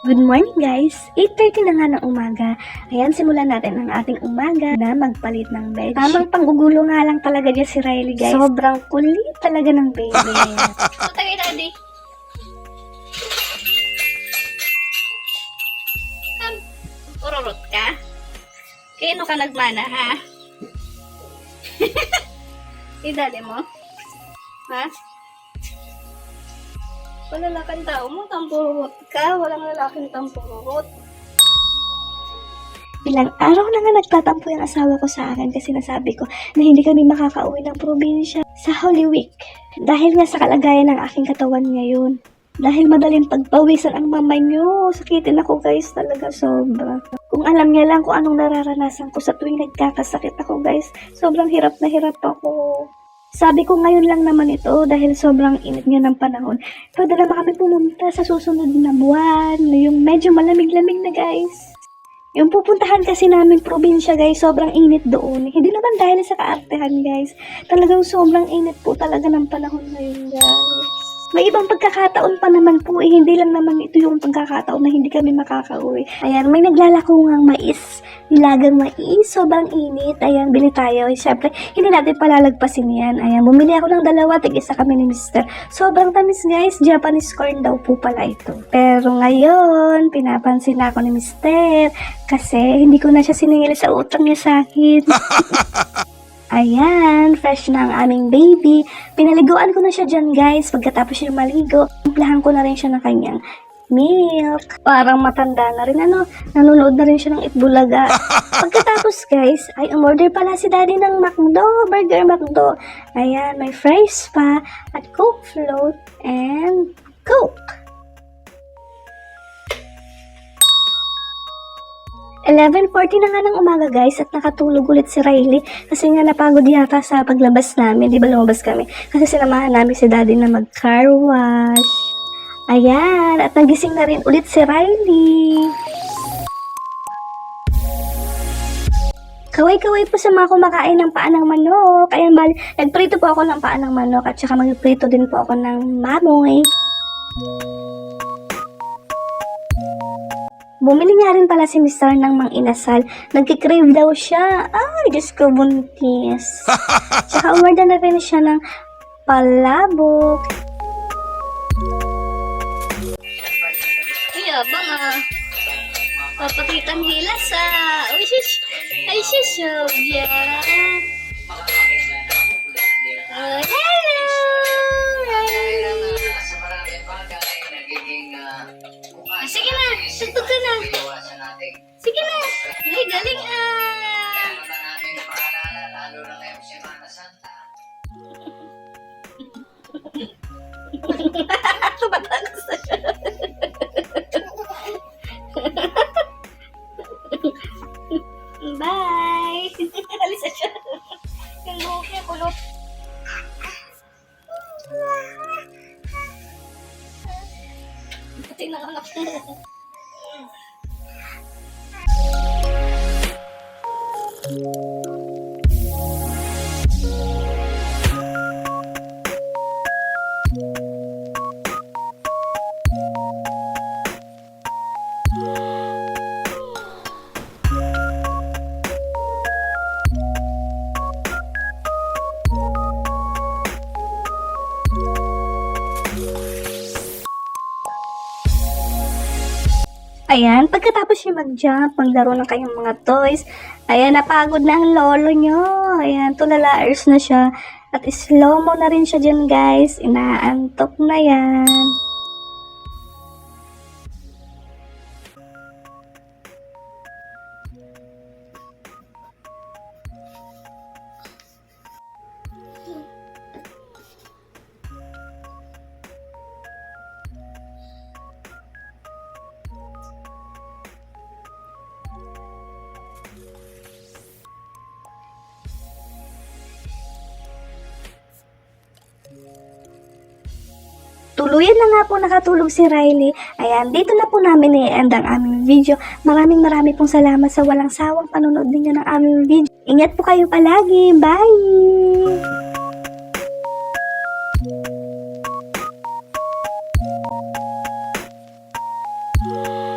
Good morning guys! 8:30 na nga ng umaga. Ayan, simulan natin ang ating umaga na magpalit ng bedsheet. Tamang panggugulo nga lang talaga niya si Riley guys. Sobrang kulit talaga ng baby. Patay daddy. Ururot ka? Kino ka nagmana ha? Si daddy mo? Ha? Palalakan tao mo, tampururot ka. Walang lalaking tampururot. Ilang araw na nga nagtatampo yung asawa ko sa akin kasi nasabi ko na hindi kami makakauwi ng probinsya sa Holy Week. Dahil nga sa kalagayan ng aking katawan ngayon. Dahil madaling pagpawisan ang mama nyo. Sakitin ako guys, talaga sobra. Kung alam niya lang kung anong nararanasan ko sa tuwing nagkakasakit ako guys, sobrang hirap na hirap ako. Sabi ko ngayon lang naman ito dahil sobrang init nga ng panahon. Pwede naman kami pumunta sa susunod na buwan, yung medyo malamig-lamig na guys. Yung pupuntahan kasi namin probinsya guys, sobrang init doon. Hindi naman dahil sa kaartehan guys. Talagang sobrang init po talaga ng panahon ngayon guys. May ibang pagkakataon pa naman po hindi lang naman ito yung pagkakataon na hindi kami makakauwi. Ayan, may naglalako ngang mais, nilagang mais, sobrang init. Ayan, bili tayo. Siyempre, hindi natin palalagpasin yan. Ayan, bumili ako ng dalawa, tig-isa kami ni Mr. Sobrang tamis guys, Japanese corn daw po pala ito. Pero ngayon, pinapansin na ako ni Mr. Kasi hindi ko na siya siningil sa utang niya sa akin. Ayan, fresh na ang aming baby. Pinaliguan ko na siya dyan guys. Pagkatapos siya maligo, timplahan ko na rin siya ng kanyang milk. Parang matanda na rin nanonood na rin siya ng Itbulaga. Pagkatapos guys, ay umorder pala si daddy ng McDo, Burger McDo. Ayan, may fries pa at Coke float and Coke. 11:40 na nga ng umaga guys at nakatulog ulit si Riley kasi nga napagod yata sa paglabas namin. Di ba lumabas kami? Kasi sinamahan namin si daddy na mag-car wash. Ayan, at nagising na rin ulit si Riley. Kaway-kaway po sa mga kumakain ng paa ng manok. Ayan, nagprito po ako ng paa ng manok at saka magprito din po ako ng mamoy. Bumili nga rin pala si Mr. ng mang-inasal. Nagkikrave daw siya. Ay, Diyos ko, buntis. Tsaka umorder na rin siya ng palabok. Iya, bang papakitang hilas Uy, shish. Ay, shish. Yeah. Hello. Sige na, tugtog ka na. Sige na. Ay, galing Tumatalas na siya. Bye. Alisa siya. Yung buhok niya, kulot. Pati na anak mo. Ayan, pagkatapos siya mag-jump, maglaro ng kayong mga toys, ayan, napagod na ang lolo nyo. Ayan, tulalaers na siya. At slow-mo na rin siya dyan, guys. Inaantok na yan. Tuluyan na nga po nakatulog si Riley. Ayan, dito na po namin i-end ang aming video. Maraming pong salamat sa walang sawang panonood ninyo ng aming video. Ingat po kayo palagi. Bye! Bye.